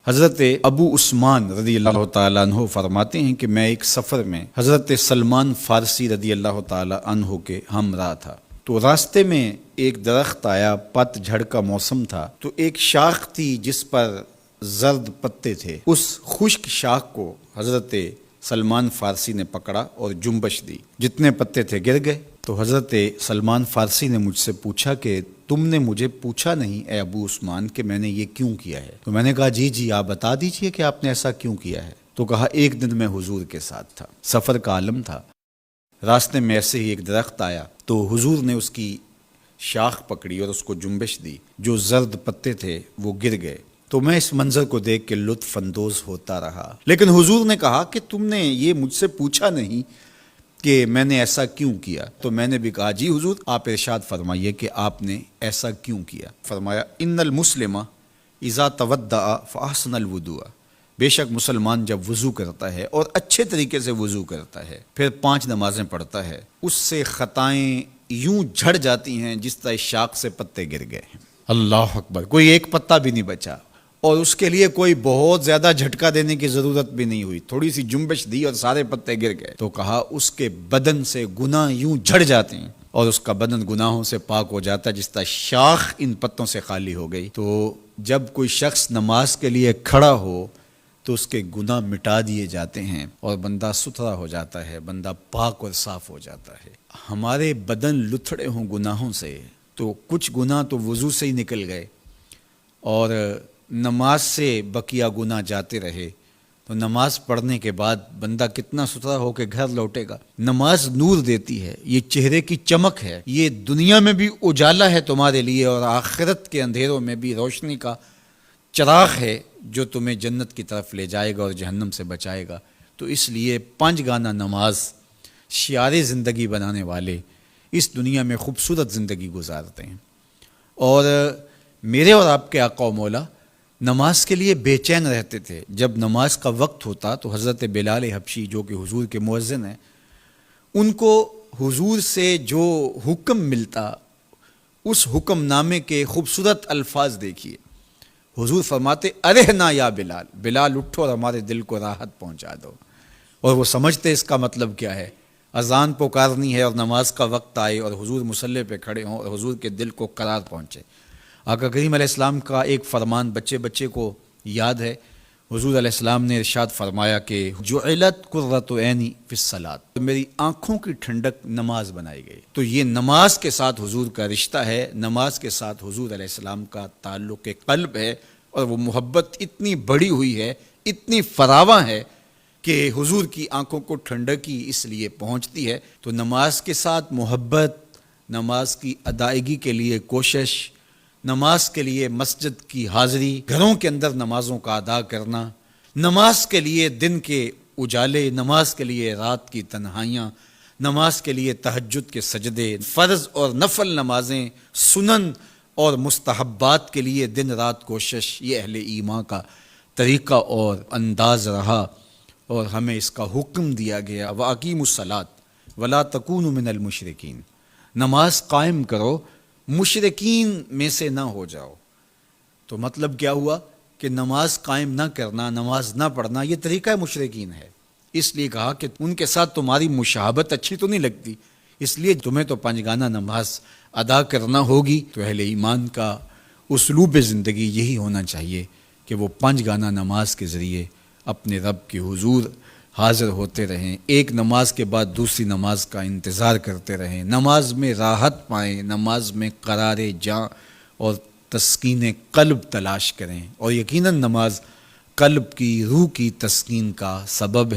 حضرت ابو عثمان رضی اللہ تعالیٰ عنہ فرماتے ہیں کہ میں ایک سفر میں حضرت سلمان فارسی رضی اللہ تعالیٰ عنہ کے ہمراہ تھا، تو راستے میں ایک درخت آیا، پت جھڑ کا موسم تھا، تو ایک شاخ تھی جس پر زرد پتے تھے۔ اس خشک شاخ کو حضرت سلمان فارسی نے پکڑا اور جنبش دی، جتنے پتے تھے گر گئے۔ تو حضرت سلمان فارسی نے مجھ سے پوچھا کہ تم نے مجھے پوچھا نہیں اے ابو عثمان کہ میں نے یہ کیوں کیا ہے؟ تو میں نے کہا جی آپ بتا دیجئے کہ آپ نے ایسا کیوں کیا ہے۔ تو کہا ایک دن میں حضور کے ساتھ تھا، سفر کا عالم تھا، راستے میں ایسے ہی ایک درخت آیا تو حضور نے اس کی شاخ پکڑی اور اس کو جنبش دی، جو زرد پتے تھے وہ گر گئے۔ تو میں اس منظر کو دیکھ کے لطف اندوز ہوتا رہا، لیکن حضور نے کہا کہ تم نے یہ مجھ سے پوچھا نہیں کہ میں نے ایسا کیوں کیا۔ تو میں نے بھی کہا جی حضور آپ ارشاد فرمائیے کہ آپ نے ایسا کیوں کیا۔ فرمایا ان المسلم اذا تودع فاحسن الوضوء، بے شک مسلمان جب وضو کرتا ہے اور اچھے طریقے سے وضو کرتا ہے، پھر 5 نمازیں پڑھتا ہے، اس سے خطائیں یوں جھڑ جاتی ہیں جس طرح شاخ سے پتے گر گئے ہیں۔ اللہ اکبر، کوئی ایک پتا بھی نہیں بچا، اور اس کے لیے کوئی بہت زیادہ جھٹکا دینے کی ضرورت بھی نہیں ہوئی، تھوڑی سی جنبش دی اور سارے پتے گر گئے۔ تو کہا اس کے بدن سے گناہ یوں جھڑ جاتے ہیں اور اس کا بدن گناہوں سے پاک ہو جاتا ہے جس طرح شاخ ان پتوں سے خالی ہو گئی۔ تو جب کوئی شخص نماز کے لیے کھڑا ہو تو اس کے گناہ مٹا دیے جاتے ہیں اور بندہ ستھرا ہو جاتا ہے، بندہ پاک اور صاف ہو جاتا ہے۔ ہمارے بدن لتھڑے ہوں گناہوں سے تو کچھ گناہ تو وضو سے ہی نکل گئے، اور نماز سے بقیہ گناہ جاتے رہے تو نماز پڑھنے کے بعد بندہ کتنا ستھرا ہو کے گھر لوٹے گا۔ نماز نور دیتی ہے، یہ چہرے کی چمک ہے، یہ دنیا میں بھی اجالا ہے تمہارے لیے اور آخرت کے اندھیروں میں بھی روشنی کا چراغ ہے جو تمہیں جنت کی طرف لے جائے گا اور جہنم سے بچائے گا۔ تو اس لیے 5 گانا نماز شعار زندگی بنانے والے اس دنیا میں خوبصورت زندگی گزارتے ہیں، اور میرے اور آپ کے آقا و مولا نماز کے لیے بے چین رہتے تھے۔ جب نماز کا وقت ہوتا تو حضرت بلال حبشی جو کہ حضور کے مؤذن ہیں، ان کو حضور سے جو حکم ملتا اس حکم نامے کے خوبصورت الفاظ دیکھیے۔ حضور فرماتے ارہنا یا بلال، بلال اٹھو اور ہمارے دل کو راحت پہنچا دو۔ اور وہ سمجھتے اس کا مطلب کیا ہے، اذان پکارنی ہے اور نماز کا وقت آئے اور حضور مصلی پہ کھڑے ہوں اور حضور کے دل کو قرار پہنچے۔ آقا کریم علیہ السلام کا ایک فرمان بچے کو یاد ہے، حضور علیہ السلام نے ارشاد فرمایا کہ جعلت قرۃ عینی فی الصلاۃ، میری آنکھوں کی ٹھنڈک نماز بنائی گئی۔ تو یہ نماز کے ساتھ حضور کا رشتہ ہے، نماز کے ساتھ حضور علیہ السلام کا تعلق قلب ہے، اور وہ محبت اتنی بڑی ہوئی ہے، اتنی فراواں ہے کہ حضور کی آنکھوں کو ٹھنڈکی اس لیے پہنچتی ہے۔ تو نماز کے ساتھ محبت، نماز کی ادائیگی کے لیے کوشش، نماز کے لیے مسجد کی حاضری، گھروں کے اندر نمازوں کا ادا کرنا، نماز کے لیے دن کے اجالے، نماز کے لیے رات کی تنہائیاں، نماز کے لیے تہجد کے سجدے، فرض اور نفل نمازیں، سنن اور مستحبات کے لیے دن رات کوشش، یہ اہل ایمان کا طریقہ اور انداز رہا، اور ہمیں اس کا حکم دیا گیا وَأَقِیمُوا الصَّلَاةَ وَلَا تَکُونُوا مِنَ الْمُشْرِکِینَ، نماز قائم کرو، مشرکین میں سے نہ ہو جاؤ۔ تو مطلب کیا ہوا کہ نماز قائم نہ کرنا، نماز نہ پڑھنا، یہ طریقہ مشرکین ہے۔ اس لیے کہا کہ ان کے ساتھ تمہاری مشابہت اچھی تو نہیں لگتی، اس لیے تمہیں تو 5 گانا نماز ادا کرنا ہوگی۔ تو اہل ایمان کا اسلوب زندگی یہی ہونا چاہیے کہ وہ 5 گانا نماز کے ذریعے اپنے رب کے حضور حاضر ہوتے رہیں، ایک نماز کے بعد دوسری نماز کا انتظار کرتے رہیں، نماز میں راحت پائیں، نماز میں قرار جاں اور تسکین قلب تلاش کریں، اور یقیناً نماز قلب کی، روح کی تسکین کا سبب ہے۔